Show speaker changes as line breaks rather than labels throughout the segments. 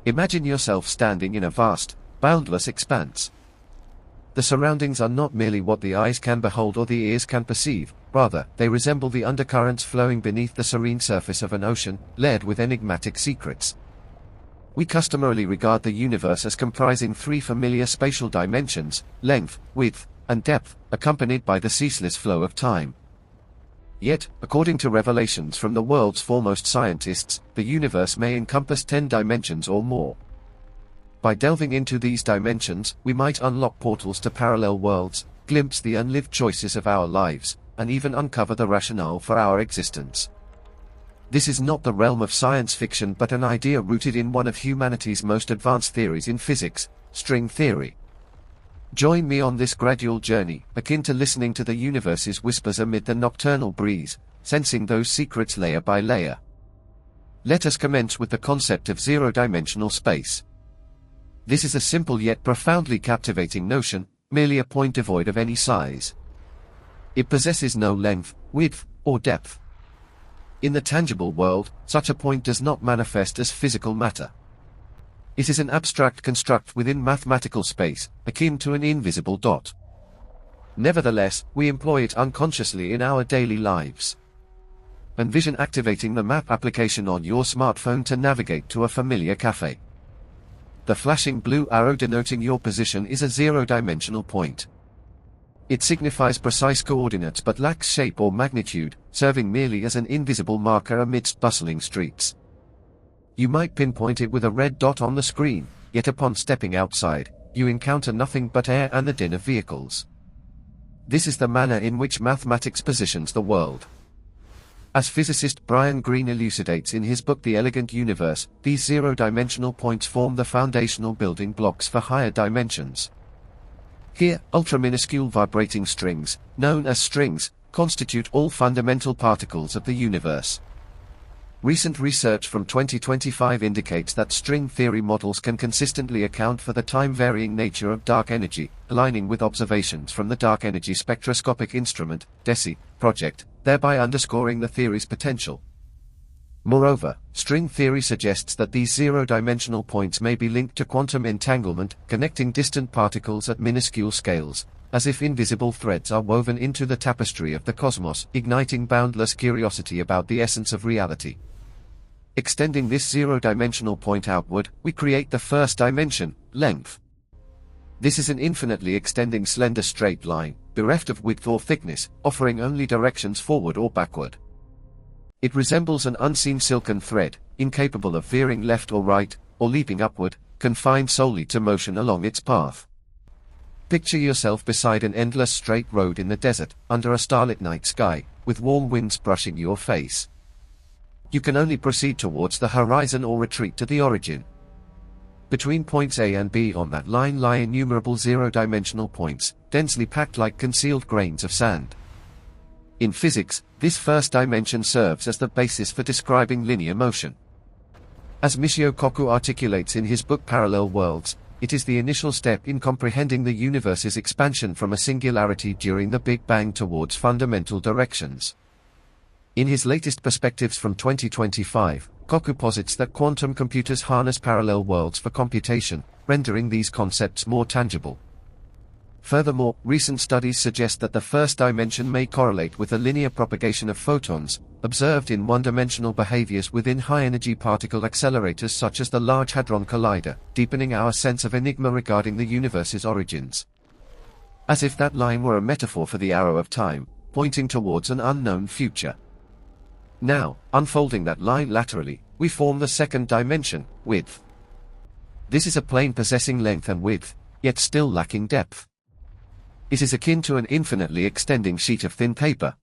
Imagine yourself standing in a vast, boundless expanse. The surroundings are not merely what the eyes can behold or the ears can perceive, rather, they resemble the undercurrents flowing beneath the serene surface of an ocean, layered with enigmatic secrets. We customarily regard the universe as comprising three familiar spatial dimensions: length, width, and depth, accompanied by the ceaseless flow of time. Yet, according to revelations from the world's foremost scientists, the universe may encompass 10 dimensions or more. By delving into these dimensions, we might unlock portals to parallel worlds, glimpse the unlived choices of our lives, and even uncover the rationale for our existence. This is not the realm of science fiction but an idea rooted in one of humanity's most advanced theories in physics, string theory. Join me on this gradual journey, akin to listening to the universe's whispers amid the nocturnal breeze, sensing those secrets layer by layer. Let us commence with the concept of zero-dimensional space. This is a simple yet profoundly captivating notion, merely a point devoid of any size. It possesses no length, width, or depth. In the tangible world, such a point does not manifest as physical matter. It is an abstract construct within mathematical space, akin to an invisible dot. Nevertheless, we employ it unconsciously in our daily lives. Envision activating the map application on your smartphone to navigate to a familiar cafe. The flashing blue arrow denoting your position is a zero-dimensional point. It signifies precise coordinates but lacks shape or magnitude, serving merely as an invisible marker amidst bustling streets. You might pinpoint it with a red dot on the screen, yet upon stepping outside, you encounter nothing but air and the din of vehicles. This is the manner in which mathematics positions the world. As physicist Brian Greene elucidates in his book The Elegant Universe, these zero-dimensional points form the foundational building blocks for higher dimensions. Here, ultra-minuscule vibrating strings, known as strings, constitute all fundamental particles of the universe. Recent research from 2025 indicates that string theory models can consistently account for the time-varying nature of dark energy, aligning with observations from the Dark Energy Spectroscopic Instrument (DESI) project, thereby underscoring the theory's potential. Moreover, string theory suggests that these zero-dimensional points may be linked to quantum entanglement, connecting distant particles at minuscule scales, as if invisible threads are woven into the tapestry of the cosmos, igniting boundless curiosity about the essence of reality. Extending this zero-dimensional point outward, we create the first dimension, length. This is an infinitely extending slender straight line, bereft of width or thickness, offering only directions forward or backward. It resembles an unseen silken thread, incapable of veering left or right, or leaping upward, confined solely to motion along its path. Picture yourself beside an endless straight road in the desert, under a starlit night sky, with warm winds brushing your face. You can only proceed towards the horizon or retreat to the origin. Between points A and B on that line lie innumerable zero-dimensional points, densely packed like concealed grains of sand. In physics, this first dimension serves as the basis for describing linear motion. As Michio Kaku articulates in his book Parallel Worlds, it is the initial step in comprehending the universe's expansion from a singularity during the Big Bang towards fundamental directions. In his latest Perspectives from 2025, Kaku posits that quantum computers harness parallel worlds for computation, rendering these concepts more tangible. Furthermore, recent studies suggest that the first dimension may correlate with the linear propagation of photons, observed in one-dimensional behaviors within high-energy particle accelerators such as the Large Hadron Collider, deepening our sense of enigma regarding the universe's origins. As if that line were a metaphor for the arrow of time, pointing towards an unknown future. Now, unfolding that line laterally, we form the second dimension, width. This is a plane possessing length and width, yet still lacking depth. It is akin to an infinitely extending sheet of thin paper.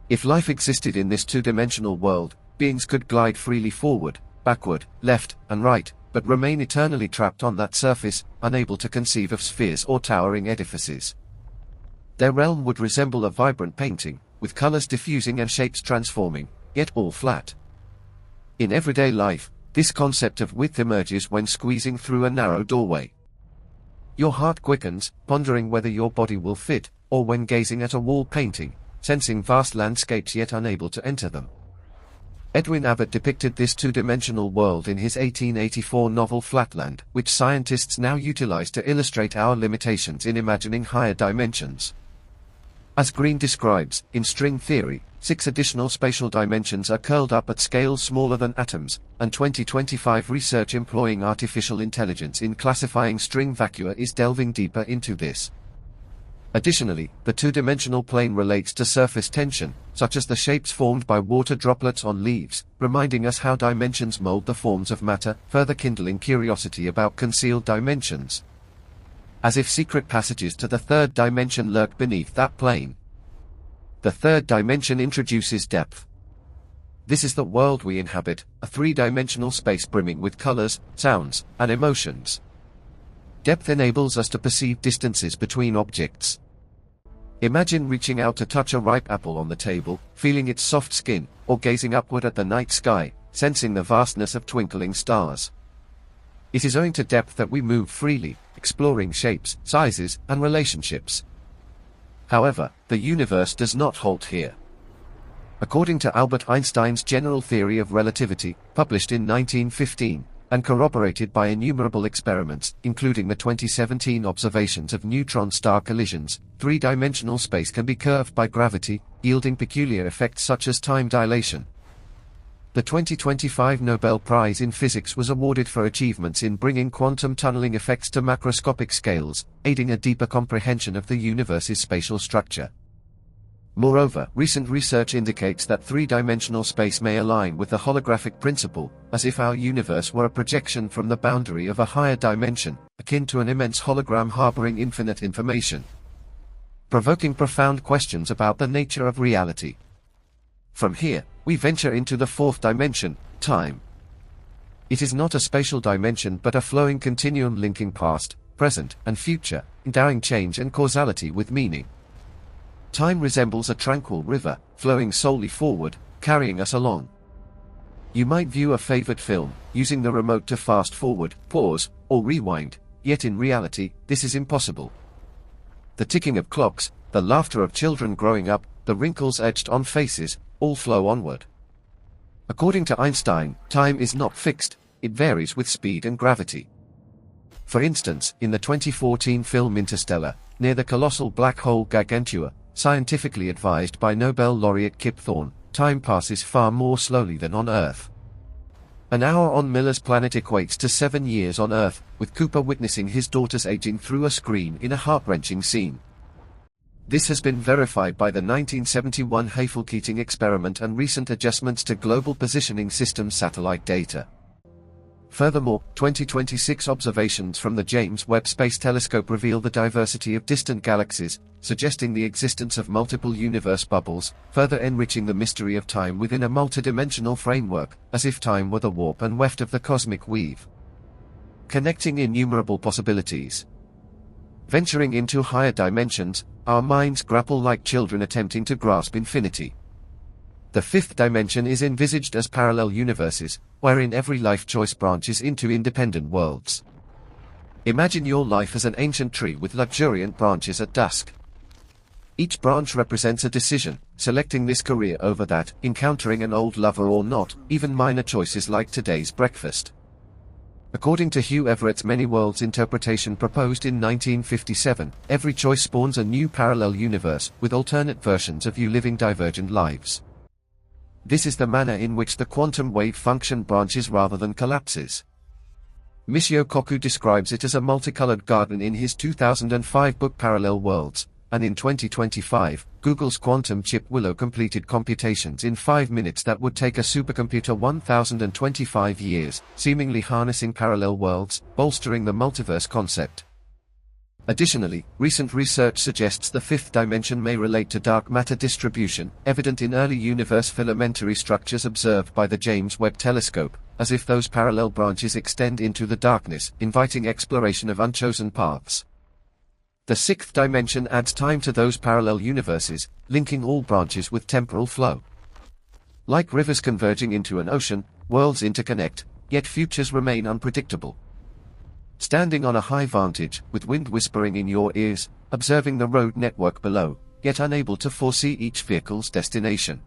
If life existed in this two-dimensional world, beings could glide freely forward, backward, left, and right, but remain eternally trapped on that surface, unable to conceive of spheres or towering edifices. Their realm would resemble a vibrant painting, with colors diffusing and shapes transforming, yet all flat. In everyday life, this concept of width emerges when squeezing through a narrow doorway. Your heart quickens, pondering whether your body will fit, or when gazing at a wall painting, sensing vast landscapes yet unable to enter them. Edwin Abbott depicted this two-dimensional world in his 1884 novel Flatland, which scientists now utilize to illustrate our limitations in imagining higher dimensions. As Green describes, in string theory, 6 additional spatial dimensions are curled up at scales smaller than atoms, and 2025 research employing artificial intelligence in classifying string vacua is delving deeper into this. Additionally, the two-dimensional plane relates to surface tension, such as the shapes formed by water droplets on leaves, reminding us how dimensions mold the forms of matter, further kindling curiosity about concealed dimensions. As if secret passages to the third dimension lurk beneath that plane. The third dimension introduces depth. This is the world we inhabit, a three-dimensional space brimming with colors, sounds, and emotions. Depth enables us to perceive distances between objects. Imagine reaching out to touch a ripe apple on the table, feeling its soft skin, or gazing upward at the night sky, sensing the vastness of twinkling stars. It is owing to depth that we move freely, exploring shapes, sizes, and relationships. However, the universe does not halt here. According to Albert Einstein's general theory of relativity, published in 1915, and corroborated by innumerable experiments, including the 2017 observations of neutron star collisions, three-dimensional space can be curved by gravity, yielding peculiar effects such as time dilation. The 2025 Nobel Prize in Physics was awarded for achievements in bringing quantum tunneling effects to macroscopic scales, aiding a deeper comprehension of the universe's spatial structure. Moreover, recent research indicates that three-dimensional space may align with the holographic principle, as if our universe were a projection from the boundary of a higher dimension, akin to an immense hologram harboring infinite information, provoking profound questions about the nature of reality. From here, we venture into the fourth dimension, time. It is not a spatial dimension but a flowing continuum linking past, present, and future, endowing change and causality with meaning. Time resembles a tranquil river, flowing solely forward, carrying us along. You might view a favorite film, using the remote to fast forward, pause, or rewind, yet in reality, this is impossible. The ticking of clocks, the laughter of children growing up, the wrinkles etched on faces, all flow onward. According to Einstein, time is not fixed, it varies with speed and gravity. For instance, in the 2014 film Interstellar, near the colossal black hole Gargantua, scientifically advised by Nobel laureate Kip Thorne, time passes far more slowly than on Earth. An hour on Miller's planet equates to 7 years on Earth, with Cooper witnessing his daughters aging through a screen in a heart-wrenching scene. This has been verified by the 1971 Hayfel-Keating experiment and recent adjustments to Global Positioning System satellite data. Furthermore, 2026 observations from the James Webb Space Telescope reveal the diversity of distant galaxies, suggesting the existence of multiple universe bubbles, further enriching the mystery of time within a multidimensional framework, as if time were the warp and weft of the cosmic weave. Connecting innumerable possibilities. Venturing into higher dimensions, our minds grapple like children attempting to grasp infinity. The fifth dimension is envisaged as parallel universes, wherein every life choice branches into independent worlds. Imagine your life as an ancient tree with luxuriant branches at dusk. Each branch represents a decision, selecting this career over that, encountering an old lover or not, even minor choices like today's breakfast. According to Hugh Everett's Many Worlds interpretation proposed in 1957, every choice spawns a new parallel universe, with alternate versions of you living divergent lives. This is the manner in which the quantum wave function branches rather than collapses. Michio Kaku describes it as a multicolored garden in his 2005 book Parallel Worlds, and in 2025, Google's quantum chip Willow completed computations in 5 minutes that would take a supercomputer 1,025 years, seemingly harnessing parallel worlds, bolstering the multiverse concept. Additionally, recent research suggests the fifth dimension may relate to dark matter distribution, evident in early universe filamentary structures observed by the James Webb Telescope, as if those parallel branches extend into the darkness, inviting exploration of unchosen paths. The sixth dimension adds time to those parallel universes, linking all branches with temporal flow. Like rivers converging into an ocean, worlds interconnect, yet futures remain unpredictable. Standing on a high vantage, with wind whispering in your ears, observing the road network below, yet unable to foresee each vehicle's destination.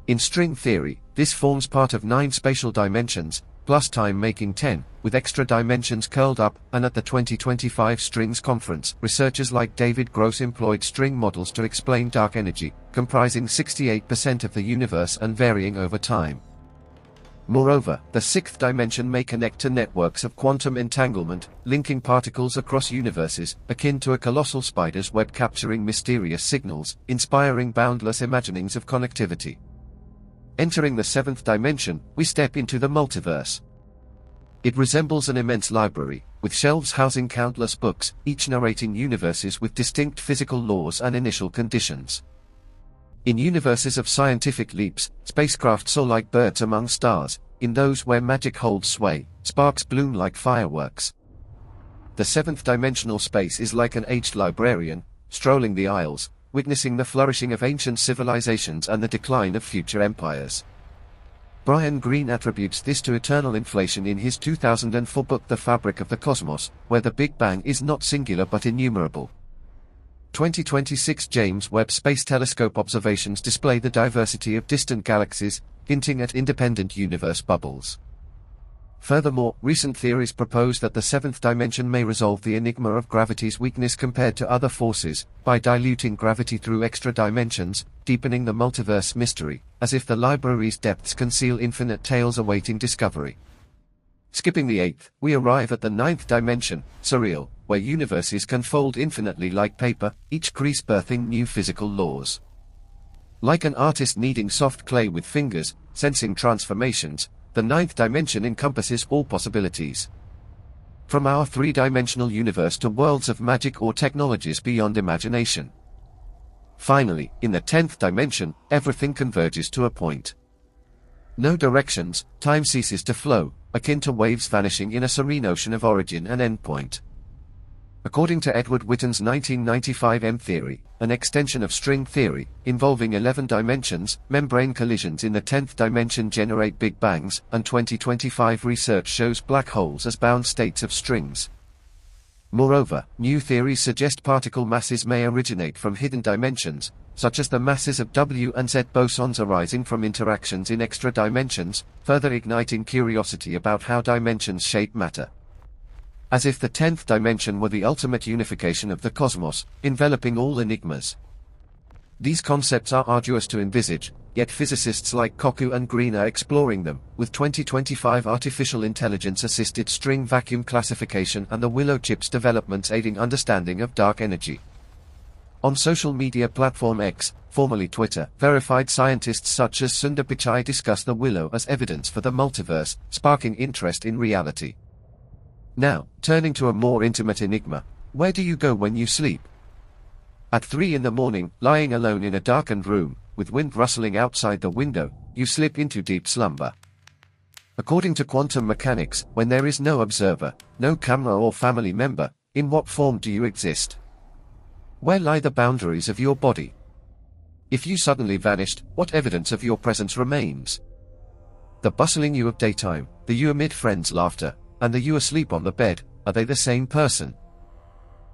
In string theory, this forms part of 9 spatial dimensions, plus time making 10, with extra dimensions curled up, and at the 2025 Strings Conference, researchers like David Gross employed string models to explain dark energy, comprising 68% of the universe and varying over time. Moreover, the 6th dimension may connect to networks of quantum entanglement, linking particles across universes, akin to a colossal spider's web capturing mysterious signals, inspiring boundless imaginings of connectivity. Entering the 7th dimension, we step into the multiverse. It resembles an immense library, with shelves housing countless books, each narrating universes with distinct physical laws and initial conditions. In universes of scientific leaps, spacecraft soar like birds among stars. In those where magic holds sway, sparks bloom like fireworks. The 7th dimensional space is like an aged librarian, strolling the aisles, witnessing the flourishing of ancient civilizations and the decline of future empires. Brian Greene attributes this to eternal inflation in his 2004 book The Fabric of the Cosmos, where the Big Bang is not singular but innumerable. 2026 James Webb Space Telescope observations display the diversity of distant galaxies, hinting at independent universe bubbles. Furthermore, recent theories propose that the 7th dimension may resolve the enigma of gravity's weakness compared to other forces, by diluting gravity through extra dimensions, deepening the multiverse mystery, as if the library's depths conceal infinite tales awaiting discovery. Skipping the 8th, we arrive at the 9th dimension, surreal, where universes can fold infinitely like paper, each crease birthing new physical laws. Like an artist kneading soft clay with fingers, sensing transformations, the 9th dimension encompasses all possibilities. From our 3-dimensional universe to worlds of magic or technologies beyond imagination. Finally, in the 10th dimension, everything converges to a point. No directions, time ceases to flow, akin to waves vanishing in a serene ocean of origin and endpoint. According to Edward Witten's 1995 M-theory, an extension of string theory, involving 11 dimensions, membrane collisions in the 10th dimension generate big bangs, and 2025 research shows black holes as bound states of strings. Moreover, new theories suggest particle masses may originate from hidden dimensions, such as the masses of W and Z bosons arising from interactions in extra dimensions, further igniting curiosity about how dimensions shape matter. As if the 10th dimension were the ultimate unification of the cosmos, enveloping all enigmas. These concepts are arduous to envisage, yet physicists like Koku and Green are exploring them, with 2025 artificial intelligence-assisted string vacuum classification and the Willow chip's developments aiding understanding of dark energy. On social media platform X, formerly Twitter, verified scientists such as Sundar Pichai discuss the Willow as evidence for the multiverse, sparking interest in reality. Now, turning to a more intimate enigma, where do you go when you sleep? At 3 in the morning, lying alone in a darkened room, with wind rustling outside the window, you slip into deep slumber. According to quantum mechanics, when there is no observer, no camera or family member, in what form do you exist? Where lie the boundaries of your body? If you suddenly vanished, what evidence of your presence remains? The bustling you of daytime, the you amid friends' laughter, and the you asleep on the bed, are they the same person?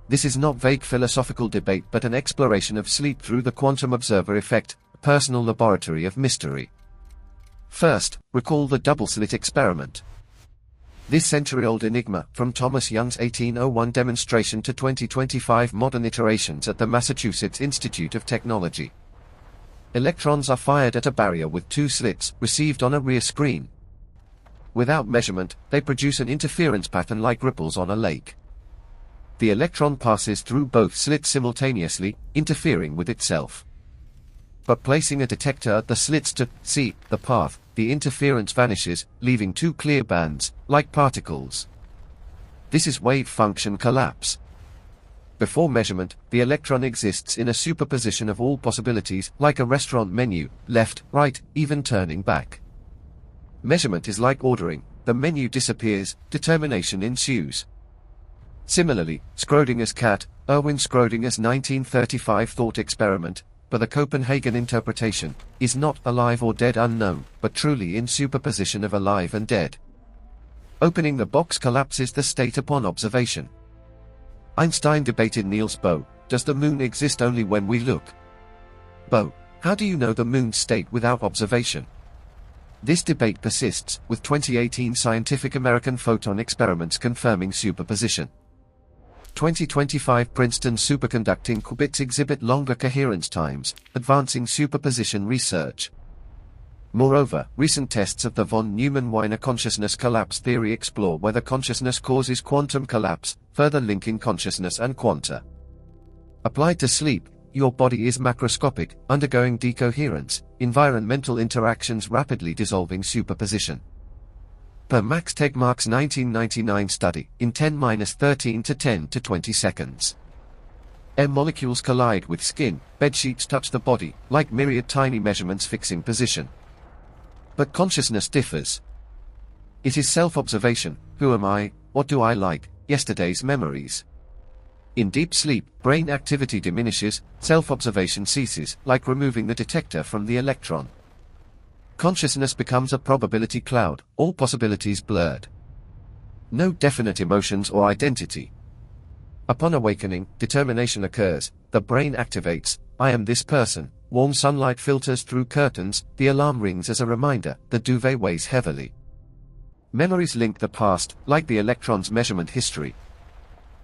This is not vague philosophical debate but an exploration of sleep through the quantum observer effect, a personal laboratory of mystery. First, recall the double-slit experiment. This century-old enigma, from Thomas Young's 1801 demonstration to 2025 modern iterations at the Massachusetts Institute of Technology. Electrons are fired at a barrier with 2 slits, received on a rear screen. Without measurement, they produce an interference pattern like ripples on a lake. The electron passes through both slits simultaneously, interfering with itself. But placing a detector at the slits to see the path, the interference vanishes, leaving 2 clear bands, like particles. This is wave function collapse. Before measurement, the electron exists in a superposition of all possibilities, like a restaurant menu, left, right, even turning back. Measurement is like ordering, the menu disappears, determination ensues. Similarly, Schrödinger's cat, Erwin Schrödinger's 1935 thought experiment, but the Copenhagen interpretation, is not alive or dead unknown, but truly in superposition of alive and dead. Opening the box collapses the state upon observation. Einstein debated Niels Bohr, does the moon exist only when we look? Bohr, How do you know the moon's state without observation? This debate persists, with 2018 Scientific American photon experiments confirming superposition. 2025 Princeton superconducting qubits exhibit longer coherence times, advancing superposition research. Moreover, recent tests of the von Neumann-Wiener consciousness collapse theory explore whether consciousness causes quantum collapse, further linking consciousness and quanta. Applied to sleep, your body is macroscopic, undergoing decoherence, environmental interactions rapidly dissolving superposition. Per Max Tegmark's 1999 study, in 10⁻13 to 10 to 20 seconds. Molecules collide with skin, bedsheets touch the body, like myriad tiny measurements fixing position. But consciousness differs. It is self-observation, who am I, what do I like, yesterday's memories. In deep sleep, brain activity diminishes, self-observation ceases, like removing the detector from the electron. Consciousness becomes a probability cloud, all possibilities blurred. No definite emotions or identity. Upon awakening, determination occurs, the brain activates, I am this person, warm sunlight filters through curtains, the alarm rings as a reminder, the duvet weighs heavily. Memories link the past, like the electron's measurement history.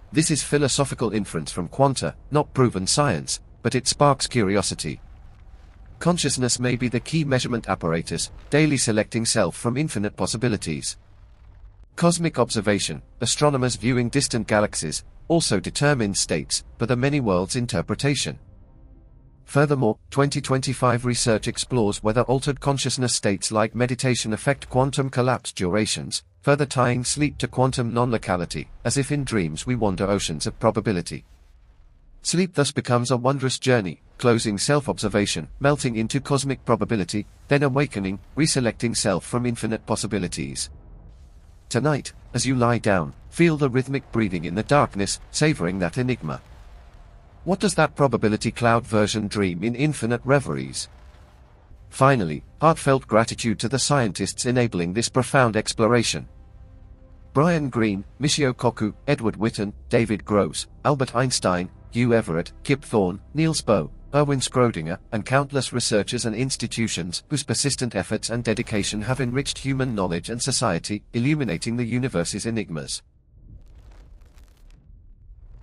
This is philosophical inference from quanta, not proven science, but it sparks curiosity. Consciousness may be the key measurement apparatus, daily selecting self from infinite possibilities. Cosmic observation, astronomers viewing distant galaxies, also determines states, but the many worlds interpretation. Furthermore, 2025 research explores whether altered consciousness states like meditation affect quantum collapse durations, further tying sleep to quantum non-locality, as if in dreams we wander oceans of probability. Sleep thus becomes a wondrous journey, closing self-observation, melting into cosmic probability, then awakening, reselecting self from infinite possibilities. Tonight, as you lie down, feel the rhythmic breathing in the darkness, savoring that enigma. What does that probability cloud version dream in infinite reveries? Finally, heartfelt gratitude to the scientists enabling this profound exploration. Brian Greene, Michio Kaku, Edward Witten, David Gross, Albert Einstein, Hugh Everett, Kip Thorne, Niels Bohr, Erwin Schrödinger, and countless researchers and institutions whose persistent efforts and dedication have enriched human knowledge and society, illuminating the universe's enigmas.